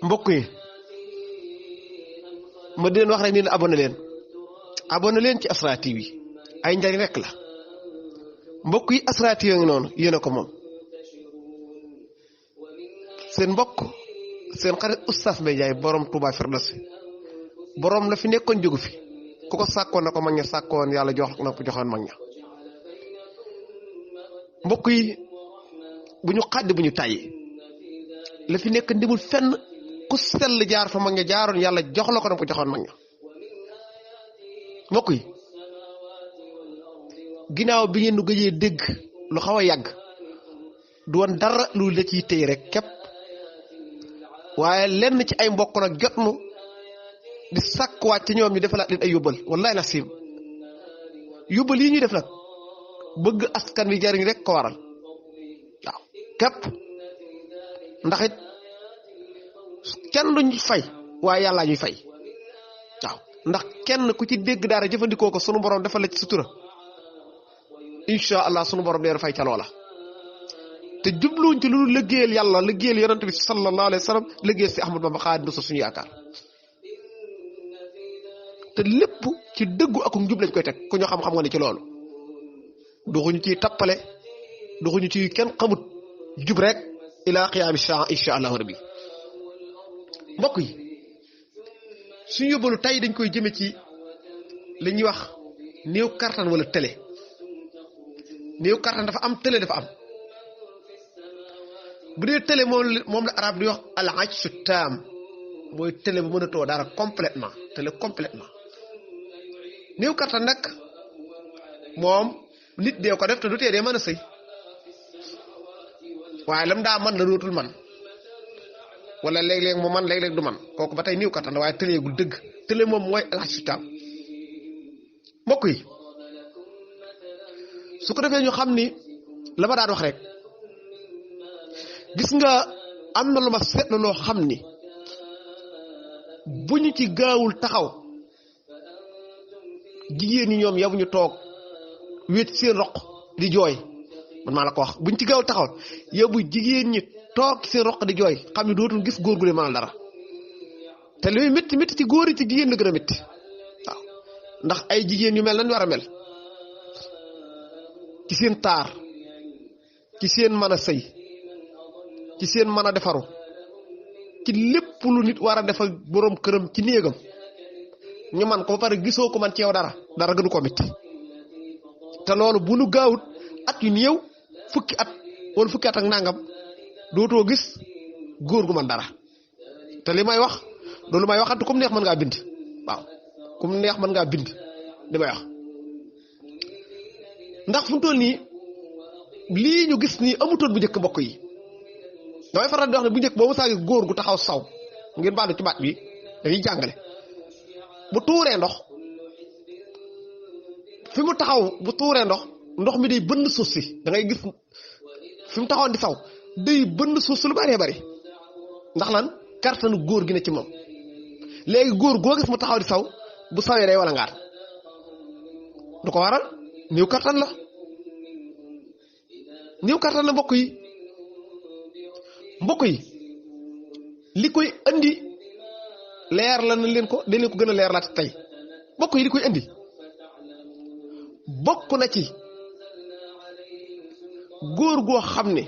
mbokk yi ma di leen wax rek ni abonné leen ci Asrar TV ay njariñ rek la mbokk yi Asrar TV ngi noonu yéen a ko moom seen mbokk seen xarit Oustaz Mbaye Ndiaye borom Touba Firdawsi borom la fi nekkoon jógu fi ku ko sàkkoon na ko mag ña sàkkoon yàlla jox na ko joxoon mag ña mbokk yi bu ñu xàddi bu ñu tàyyi la fi nekk ndimul fenn ku sell jaar fa mag ña jaaroon yàlla jox la ko na ko joxoon mag ña mbokk yi ginnaaw bi ngeen nu gëjee dégg lu xaw a yàgg du woon dara lu la ciy téy rek képp waaye lenn ci ay mbokk nag jot nu di sàkkuwaat ci ñoom ñu defalaat leen ay yóbbal wallahi na sim yóbbal yi ñuy def nag bëgg askan wi jariñ rek ko waral waaw képp ndax it kenn duñ fay waaye yàllaa ñuy fay waaw ndax kenn ku ci dégg dara jëfandikoo ko sunu borom defal la ci sutura incha allah sunu borom dee fay ca loola te jubluwuñ ci lu liggéeyal yàlla liggéeyal yonent bi sallallahu alayhi wa sallam liggéeyal si Ahmad Bamba Xaadimu Rasuul suñu yaakaar te lépp ci dëggu ak njub lañ koy teg ku ñu xam-xam nga ne ci loolu doxuñu ciy tappale doxuñu ci kenn xamut jub rek ila qiyaami saa incha allahu rabbi mbokk yi suñu yóbbalu tey dañ koy jëme ci li ñuy wax néew kartan wala télé néew kartan dafa am télé dafa am bu dee télé moom la arab di wax al ajsu taam mooy télé bu mënatoo dara complètement télé complètement néew kartan nag moom nit dee ko def te du tee dee mën a sëy waaye lam daa man la dootul man wala léeg-léeg mu man léeg-léeg du man kooku ba tey néew kattan la waaye tëleegul dëgg tële moom mooy alaaj su taam mbokk yi su ko defee ñu xam ni la ma daan wax rek gis nga am na lu ma seetlu loo xam ni bu ñu ci gaawul taxaw jigéen ñi ñoom yabu ñu toog wéet seen roq di jooy man maa la ko wax buñ ci gaawul taxaw yabu jigéen ñi toog seen roq di jooy xam ne dootul gis góor gu leen mënal dara te li muy métti métti ci góor yi ci jigéen la gën a métti waaw ndax ay jigéen yu mel nañ war a mel ci seen taar ci seen mën a sëy ci seen mën a defaru ci lépp lu nit war a defal boroom këram ci néegam ñu man ko ba pare gisoo ko man ci yow dara gënu ko métti te loolu bu nu gaawut at yu néew fukki at wala fukki at ak nangam dootoo gis góor gu man dara te li may wax loolu may waxante comme neex mën ngaa bind waaw comme neex mën ngaa bind li may wax ndax fu mu toll nii lii ñu gis nii amutoon bu njëkk mbokk yi damay faral di wax ne bu njëkk boobu saa gis góor gu taxaw saw ngeen baalu ci baat bi dañuy jàngale bu tuuree ndox fi mu taxaw bu tuuree ndox mi day bënn suuf si da ngay gis fi mu taxawoon di saw day bënn suuf si lu bëree bëri ndax lan kartanu góor gi ne ci moom léegi góor goo gis mu taxaw di saw bu sawee day wala ngaat du ko waral néew kartan la mbokk yi li koy andi leer la na leen ko dañ leen ko gën a leer laata tey mbokk yi li koy andi bokk na ci góor goo xam ne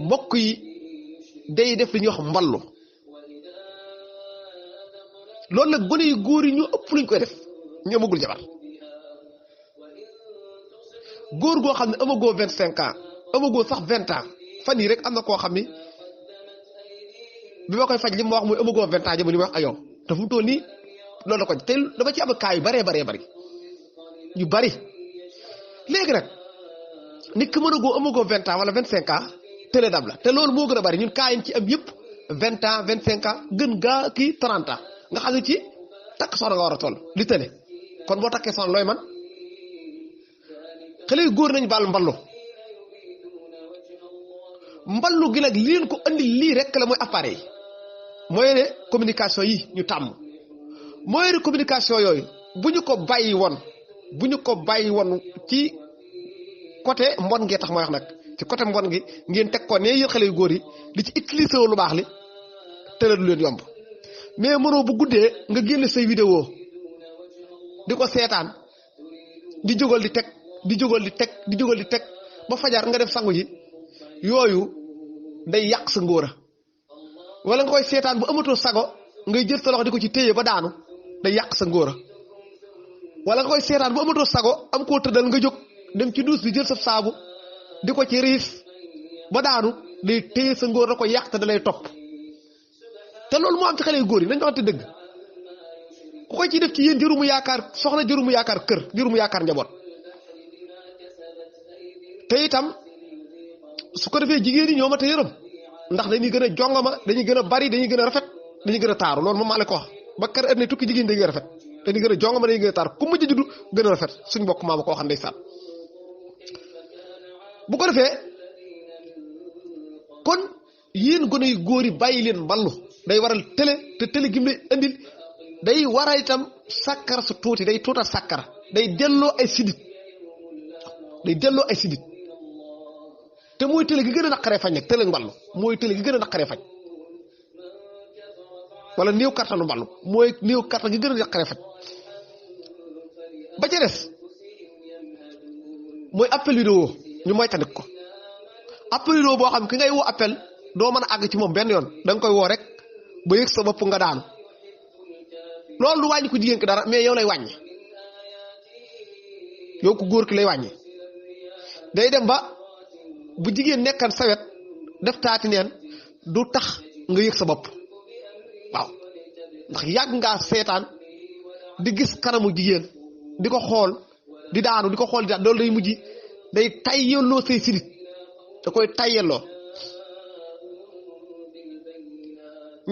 mbokk yi day def li ñuy wax mballu loolu nag gone yu góor yi ñu ëpp luñ koy def ñu amagul jabar góor goo xam ne amagoo 25 ans amagoo sax 20 ans fan yii rek am na koo xam ni bi ma koy faj li ma wax muy amagoo 20 ans jamono yi ma wax ak yow te fu mu toll nii loolu la ko te dama ci am kaa yu baree bari yu bari léegi nag nit ki mënagoo amagoo 20 ans wala 25 ans télé dab la te loolu moo gën a bari ñun kaa yi ci am yëpp 20 ans 25 ans gën gaa kii 30 ans nga xam ne ci takk soxna nga war a toll li télé kon boo takkee soxna looy man xale yu góor nañ baal mballu gi nag li leen ko andi lii rek la mooy appareil mooy ne communication yi ñu tàmm mooy ne communication yooyu bu ñu ko bàyyi woon ci côté mbon ngee tax mooy wax nag ci côté mbon gi ngeen teg ko ne yéen xale yu góor yi di ci utiliser wu lu baax li tëral lu leen yomb mais mënoo bu guddee nga génne say vidéo di ko seetaan di jógal di teg di jógal di teg di jógal di teg ba fajar nga def sangu ji yooyu day yàq sa ngóora wala nga koy seetaan bu amatoo sago ngay jël sa loxo di ko ci téye ba daanu day yàq sa ngóora wala nga koy seetaan bu amatoo sago am koo tëddal nga jóg dem ci duus bi jël sa saabu di ko ci riif ba daanu day téye sa ngóor da ko yàq te da lay topp te loolu moo am ci xale yu góor yi nañ waxante dëgg ku koy ci def ci yéen jërumu yaakaar soxna jërumu yaakaar kër jërumu yaakaar njaboot te itam su ko defee jigéen ñi ñoo ma te yërëm ndax dañuy gën a jongama dañuy gën a bari dañuy gën a rafet dañuy gën a taaru loolu moom maa la ko wax ba kër ëpp ne tukki jigéen dañuy gën a rafet dañuy gën a jongama dañuy gën a taaru ku mujj juddu gën a rafet suñ mbokk maa ma ko wax ndeysaan bu ko defee kon yéen gone yu góor yi bàyyi leen mballu day waral télé te télé gi mu lay andil day waral itam sàkkara su tuuti day tuutal sàkkara day delloo ay sidit day delloo ay sidit te mooy télé gi gën a naqaree faj nag télé mballu mooy télé gi gën a naqaree faj wala néew kattanu mballu mooy néew kattan gi gën a naqaree faj ba ca des mooy appel vidéo ñu moytandik ko appel vidéo boo xam ki ngay woo appel doo mën a àgg ci moom benn yoon da nga koy woo rek ba yëg sa bopp nga daanu loolu du wàññi ko jigéen ki dara mais yow lay wàññi yow ko góor ki lay wàññi day dem ba bu jigéen nekkan sawet def taati neen du tax nga yëg sa bopp waaw ndax yàgg ngaa seetaan di gis kanamu jigéen di ko xool di daanu di ko xool di daanu loolu day mujj day tayyelloo say sidit da koy tayyelloo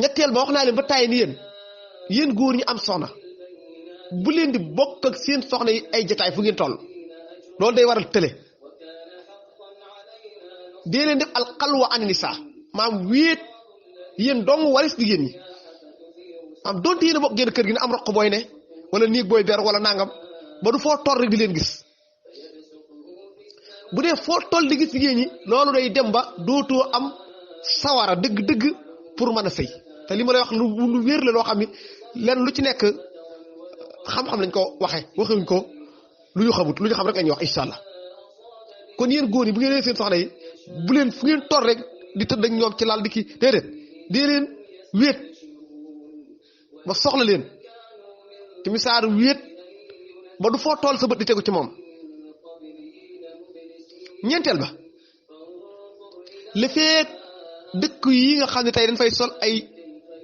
ñetteel ba wax naa leen ba tàyyi ni yéen góor ñi am soxna bu leen di bokk ak seen soxna yi ay jotaay fu ngeen toll loolu day waral tële dee leen def alxalwa an nisa maam wéet yéen dong waris jigéen ñi maam donte yéen a bokk génn kër gi ne am roq booy ne wala néeg booy ber wala nangam ba du foo toll rek di leen gis bu dee foo toll di gis jigéen ñi loolu day dem ba dootoo am sawara dëgg-dëgg pour mën a sëy te li ma lay wax lu wér la loo xam ni lenn lu ci nekk xam-xam lañ ko waxewuñ ko lu ñu xamut lu ñu xam rek lañuy wax incha allah kon yéen góor yi bu ngeen seen soxna yi bu leen fu ngeen toll rek di tëdd ak ñoom ci laal di kii déedéet dee leen wéet ba soxla leen ci misaar wéet ba du foo toll sa bët di tegu ci moom ñeenteel ba li feek dëkk yi nga xam ne tey dañ fay sol ay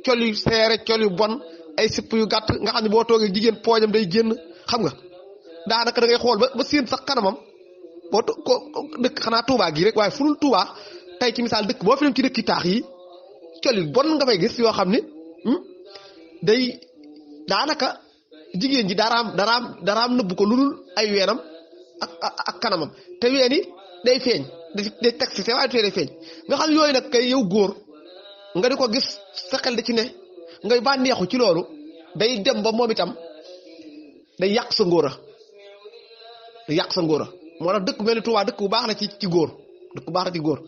col yu seere col yu bon ay sipp yu gàtt nga xam ne boo toogee jigéen poojam day génn xam nga daanaka da ngay xool ba seen sax kanamam boo ko dëkk xanaa Touba gii rek waaye fu dul Touba tey ci misaal dëkk boo fi dem ci dëkki taax yi col yu bon nga fay gis yoo xam ne day daanaka jigéen ji daraam nëbbu ko lu dul ay weenam ak kanamam te weeni day feeñ day teg si waaye day feeñ nga xam yooyu nag kay yow góor nga di ko gis sa xel da ci ne ngay bànneexu ci loolu day dem ba moom itam day yàq sa ngóora moo tax dëkk mel ni Touba dëkk bu baax la ci góor dëkk bu baax la ci góor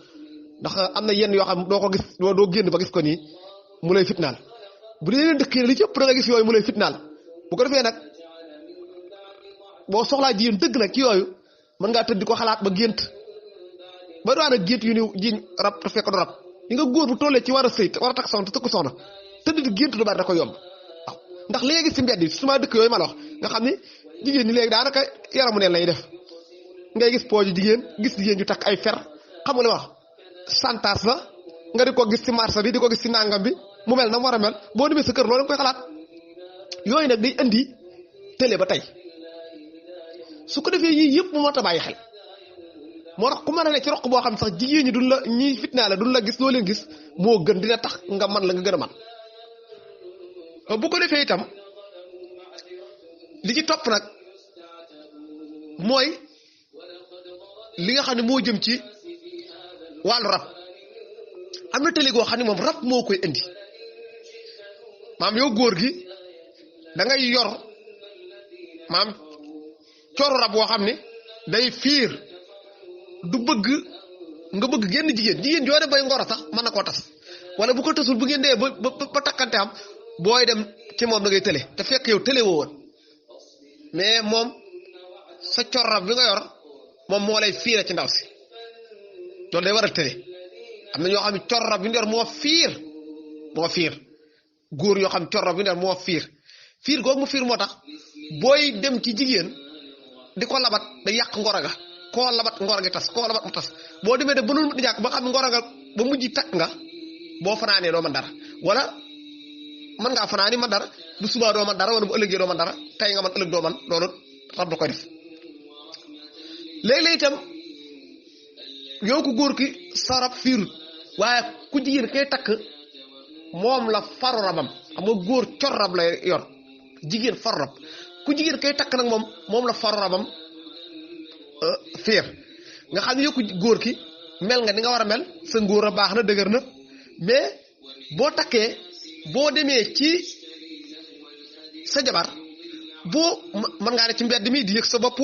ndax am na yenn yoo xam doo ko gis doo génn ba gis ko nii mu lay fitnaal bu dee leen dëkk yi li ci ëpp da nga gis yooyu mu lay fitnaal bu ko defee nag boo soxlaa jigéen dëgg nag ci yooyu mën ngaa tëdd di ko xalaat ba gént ba doon ak gént yu ni jiñ rab te fekk du rab yi nga góor bu tollee ci war a sëy war a takk soxna te tëkk soxna tëdd di gént lu bari da ko yomb waaw ndax léegi si mbedd yi suma dëkk yooyu ma la wax nga xam ne jigéen ñi léegi daanaka yaramu neen lay def ngay gis pooju jigéen gis jigéen ju takk ay fer xam nga li ma wax santaas la nga di ko gis ci marché bi di ko gis ci nangam bi mu mel na mu war a mel boo demee sa kër loolu nga koy xalaat yooyu nag day indi télé ba tey su ko defee yii yëpp mu moo ta bàyyi xel moo tax ku mën a ne ci roq boo xam sax jigéen ñi duñ la ñiy fitnaa la duñ la gis loo leen gis moo gën dina tax nga man la nga gën a man bu ko defee itam li ci topp nag mooy li nga xam ne moo jëm ci wàllu rab am na télé goo xam ne moom rab moo koy indi maam yow góor gi da ngay yor maam cooru rab boo xam ne day fiir du bëgg nga bëgg génn jigéen joo dem bay ngoro sax mën na koo tas wala bu ko tasul bu ngeen dee ba takkante am booy dem ci moom da ngay tële te fekk yow tële woo woon mais moom sa corrab bi nga yor moom moo lay fiire ci ndaw si loolu day war a tële am na ñoo xam ne corrab bi ñu yor moo fiir góor yoo xam corrab bi ñu yor moo fiir googu mu fiir moo tax booy dem ci jigéen di ko labat day yàq ngoro ga koo labat ngoro gi tas koo labat mu tas boo demee de bënul di jàkk ba xam ne ngoro ga ba mujj takk nga boo fanaanee doo man dara wala mën ngaa fanaani man dara bu subaa doo man dara wala bu ëllëgee doo man dara tey nga man ëllëg doo man loolu rab da koy def léeg-léeg itam yow ku góor ki sa rab fiirut waaye ku jigéen kay takk moom la faru rabam xam nga góor cor rab lay yor jigéen faru rab ku jigéen kay takk nag moom la faru rabam fiir nga xam ne yow ku góor ki mel nga ni nga war a mel sa ngóor a baax na dëgër na mais boo takkee boo demee ci sa jabar boo mën ngaa ne ci mbedd mi di yëg sa bopp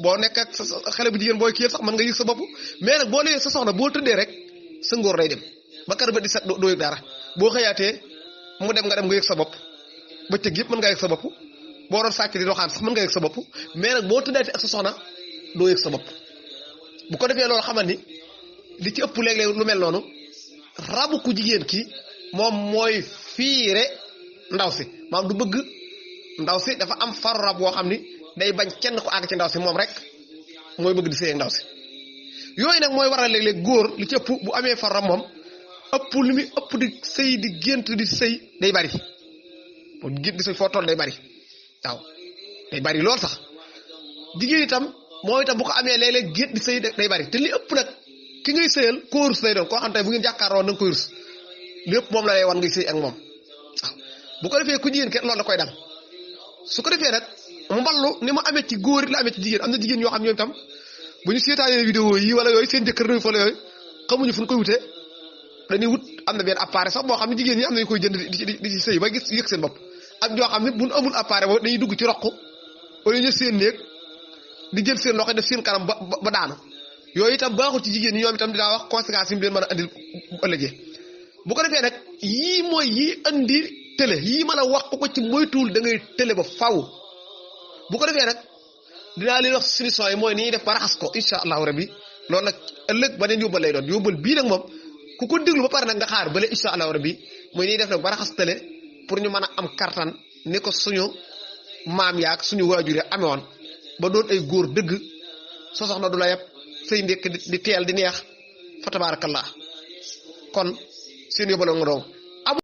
boo nekk ak sa xale bu jigéen booy kii sax mën nga yëg sa bopp mais nag boo léegi sa soxna boo tëddee rek sa ngóor day dem ba kar ba di set doo yëg dara boo xëyaatee mu dem nga yëg sa bopp bëccëg yëpp mën ngaa yëg sa bopp boo doon sàcc di doxaan sax mën nga yëg sa bopp mais nag boo tëddaatee ak sa soxna doo yëg sa bopp bu ko defee loolu xamal ni li ci ëpp léeg-léeg lu mel noonu rabu ku jigéen ki moom mooy fiire ndaw si maam du bëgg ndaw si dafa am faru rab woo xam ni day bañ kenn ko àgg ci ndaw si moom rek mooy bëgg di sëy ak ndaw si yooyu nag mooy waral léeg-léeg góor li ci ëpp bu amee faru rab moom ëpp li muy ëpp di sëy di gént di sëy day bari bu gént di sëy foo toll day bari waaw day bari lool sax jigéen itam moo itam bu ko amee léeg-léeg gént di sëy day bari te li ëpp nag ki ngay sëyal koo rus lay doon koo xam te bu ngeen jàkkaaroo na nga koy rus lépp moom la lay wan ngay sëy ak moom waaw bu ko defee ku jigéen kenn loolu da koy dal su ko defee nag mu mballu ni mu amee ci góor it la amee ci jigéen am na jigéen ñoo xam ñoom itam bu ñu seetaanee vidéo yi wala yooyu seen jëkkër réew fa la yooyu xamuñu fu ñu koy wutee dañuy wut am na benn appareil sax boo xam ne jigéen ñi am nañu koy jënd di ci sëy ba gis yëg seen bopp ak ñoo xam ne bu ñu amul appareil boobu dañuy dugg ci roq wala ñu seen néeg di jël seen loxo def seen kanam ba daanu yooyu itam baaxul ci jigéen ñi ñoom itam dinaa wax conséquences yi mu leen mën a andil bu ëllëgee bu ko defee nag yii mooy yii andi télé yii mën a wax ko ci moytuwul da ngay télé ba faw bu ko defee nag dinaa leen wax solution yi mooy ni ñuy def ba raxas ko incha allahu rabbi loolu nag ëllëg ba neen yóbbal lay doon yóbbal bii nag moom ku ko déglu ba pare nag nga xaar bale incha allahu rabbi mooy ni ñuy def nag ba raxas télé pour ñu mën a am kartan ni ko suñu maam yaak suñu waajur yi amee woon ba doon ay góor dëgg soo soxna du la yeb sëy ndekk di teel di neex fa tabarakallah kon seen yóbbaloon nga doom